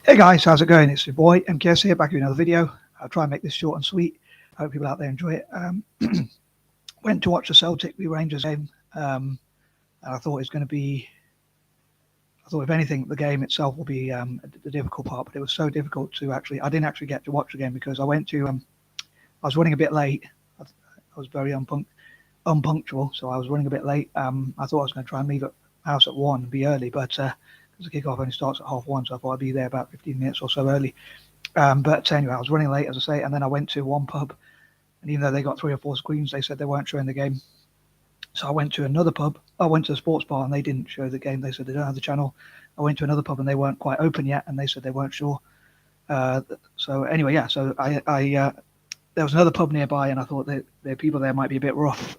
Hey guys, how's it going? It's your boy M.K here, back with another video. I'll try and make this short and sweet. I hope people out there enjoy it. Went to watch the Celtic V Rangers game, and I thought it was going to be. I thought, if anything, the game itself will be the difficult part. But it was so difficult to actually. I didn't actually get to watch the game because I went to. I was running a bit late. I was very unpunctual, so I was running a bit late. I thought I was going to try and leave at house at 1 and be early, but because the kickoff only starts at 1:30, so I thought I'd be there about 15 minutes or so early. But anyway, I was running late, as I say, and then I went to one pub, and even though they got 3 or 4 screens, they said they weren't showing the game. So I went to another pub. I went to a sports bar, and they didn't show the game. They said they don't have the channel. I went to another pub, and they weren't quite open yet, and they said they weren't sure. So anyway, yeah. So I there was another pub nearby, and I thought that the people there might be a bit rough.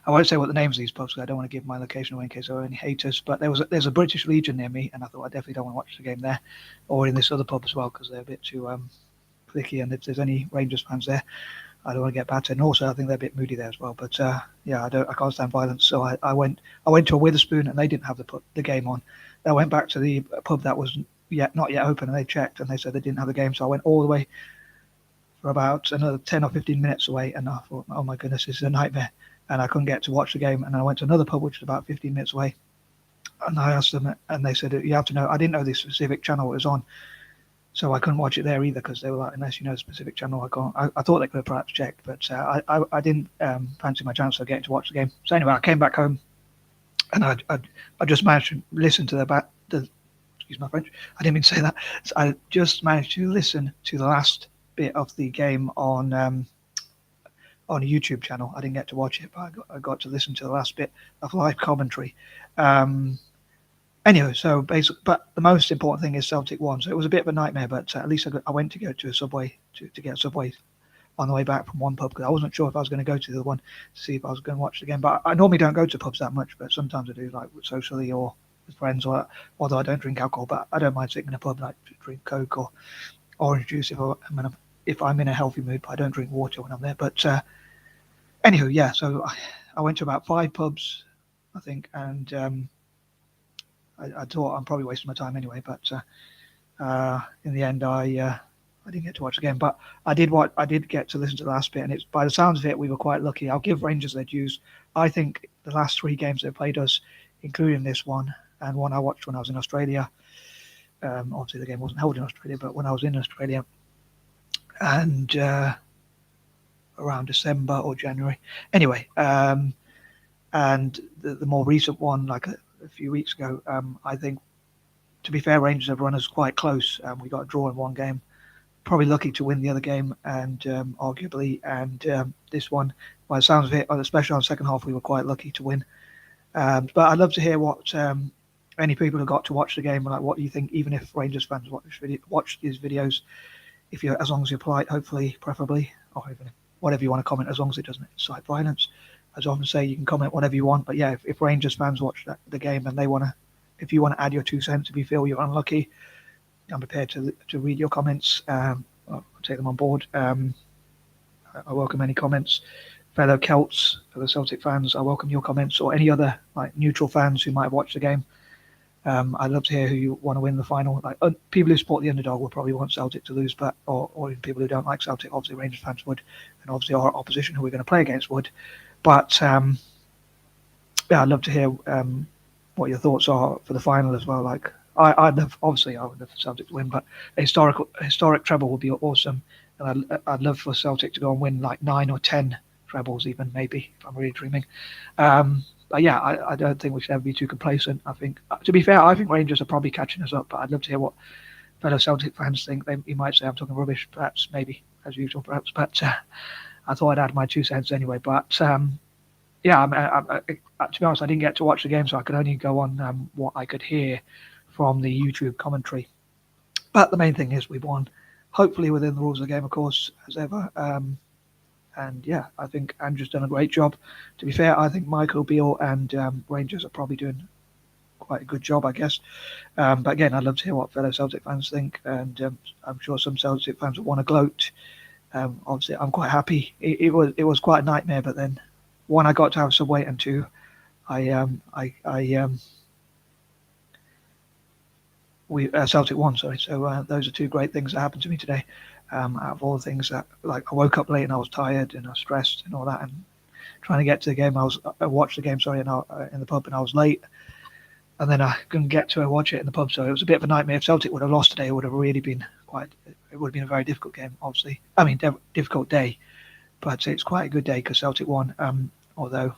I won't say what the names of these pubs because I don't want to give my location away in case there are any haters. But there's a British Legion near me, and I thought I definitely don't want to watch the game there, or in this other pub as well because they're a bit too clicky. And if there's any Rangers fans there, I don't want to get battered. And also, I think they're a bit moody there as well. But yeah, I can't stand violence, so I went to a Witherspoon, and they didn't have the game on. I went back to the pub that was not yet open, and they checked, and they said they didn't have the game. So I went all the way for about another 10 or 15 minutes away, and I thought, oh my goodness, this is a nightmare. And I couldn't get to watch the game. And I went to another pub, which was about 15 minutes away. And I asked them, and they said, you have to know. I didn't know the specific channel it was on, so I couldn't watch it there either because they were like, unless you know the specific channel, I can't. I thought they could have perhaps checked, but I didn't fancy my chance of getting to watch the game. So anyway, I came back home, and I just managed to listen to excuse my French. I didn't mean to say that. So I just managed to listen to the last bit of the game on a YouTube channel. I didn't get to watch it, but I got to listen to the last bit of live commentary. Anyway, so basically, but the most important thing is Celtic won. So it was a bit of a nightmare, but at least I went to go to a Subway to get a Subway on the way back from one pub because I wasn't sure if I was going to go to the other one to see if I was going to watch the game. But I normally don't go to pubs that much, but sometimes I do, like socially or with friends, or although I don't drink alcohol, but I don't mind sitting in a pub like to drink Coke or orange juice if I'm in a healthy mood. But I don't drink water when I'm there. But anywho, yeah. So I went to about 5 pubs, I think, and I thought I'm probably wasting my time anyway. But in the end, I didn't get to watch the game, but I did get to listen to the last bit, and it's by the sounds of it, we were quite lucky. I'll give Rangers their dues. I think the last 3 games they played us, including this one and one I watched when I was in Australia. Obviously, the game wasn't held in Australia, but when I was in Australia, and around December or January, anyway, and the more recent one, like a few weeks ago, I think, to be fair, Rangers have run us quite close. We got a draw in one game, probably lucky to win the other game, and arguably, and this one, by the sounds of it, especially on the second half, we were quite lucky to win. But I'd love to hear what any people who got to watch the game, like what do you think, even if Rangers fans watch these videos, if you're, as long as you're polite, hopefully, preferably, or even whatever you want to comment, as long as it doesn't incite violence. As I often say, you can comment whatever you want, but yeah, if Rangers fans watch the game and they want to, if you want to add your 2 cents, if you feel you're unlucky, I'm prepared to read your comments. I'll take them on board. I welcome any comments. Fellow Celts, fellow Celtic fans, I welcome your comments, or any other like neutral fans who might have watched the game. I'd love to hear who you want to win the final. Like people who support the underdog will probably want Celtic to lose, but or people who don't like Celtic, obviously Rangers fans would, and obviously our opposition who we're going to play against would. But yeah, I'd love to hear what your thoughts are for the final as well. Like I would love Celtic to win, but a historic treble would be awesome, and I'd love for Celtic to go and win like 9 or 10 trebles, even maybe if I'm really dreaming. But yeah, I don't think we should ever be too complacent. I think, to be fair, I think Rangers are probably catching us up, but I'd love to hear what fellow Celtic fans think. You might say I'm talking rubbish, perhaps, maybe, as usual, perhaps, but I thought I'd add my 2 cents anyway. But yeah, to be honest, I didn't get to watch the game, so I could only go on what I could hear from the YouTube commentary. But the main thing is we've won, hopefully within the rules of the game, of course, as ever. And yeah, I think Andrew's done a great job. To be fair, I think Michael Beale and Rangers are probably doing quite a good job, I guess. But again, I'd love to hear what fellow Celtic fans think, and I'm sure some Celtic fans will want to gloat. Obviously, I'm quite happy. It was quite a nightmare, but then 1, I got to have Subway, and 2, I Celtic won, sorry. So those are two great things that happened to me today. Out of all the things that, like, I woke up late and I was tired and I was stressed and all that, and trying to get to the game, I watched the game, sorry, and in the pub, and I was late, and then I couldn't get to watch it in the pub, so it was a bit of a nightmare. If Celtic would have lost today, it would have really been it would have been a very difficult game, obviously. I mean, difficult day, but it's quite a good day because Celtic won. Although,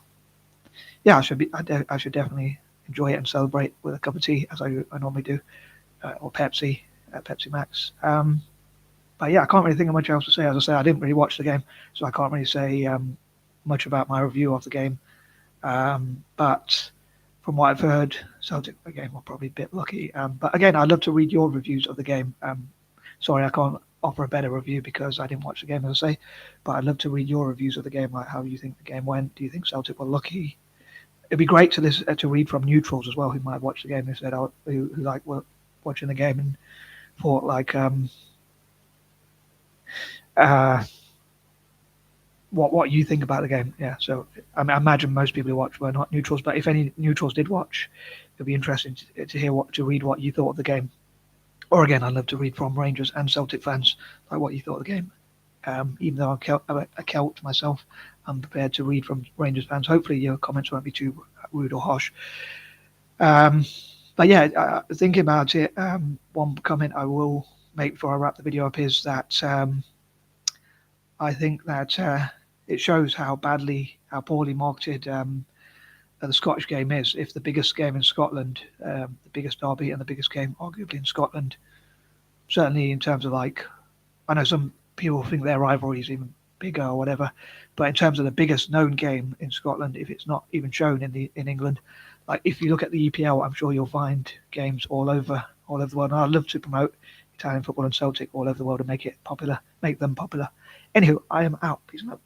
yeah, I should definitely enjoy it and celebrate with a cup of tea, as I normally do, or Pepsi, Pepsi Max. But yeah, I can't really think of much else to say. As I say, I didn't really watch the game, so I can't really say much about my review of the game. But from what I've heard, Celtic again were probably a bit lucky. But again, I'd love to read your reviews of the game. Sorry, I can't offer a better review because I didn't watch the game, as I say. But I'd love to read your reviews of the game, like how you think the game went. Do you think Celtic were lucky? It'd be great to read from neutrals as well, who might have watched the game. Who said who like were watching the game and thought like what you think about the game. Yeah, so I imagine most people who watch were not neutrals, but if any neutrals did watch, it'd be interesting to hear to read what you thought of the game. Or again, I'd love to read from Rangers and Celtic fans, like what you thought of the game. Even though I'm a Celt myself, I'm prepared to read from Rangers fans. Hopefully your comments won't be too rude or harsh. But yeah, thinking about it, one comment I will make before I wrap the video up is that I think that it shows how poorly marketed the Scottish game is. If the biggest game in Scotland, the biggest derby and the biggest game arguably in Scotland, certainly in terms of, like, I know some people think their rivalry is even bigger or whatever, but in terms of the biggest known game in Scotland, if it's not even shown in England, like if you look at the EPL, I'm sure you'll find games all over the world. And I'd love to promote Italian football and Celtic all over the world and make them popular. Anywho, I am out. Peace and love.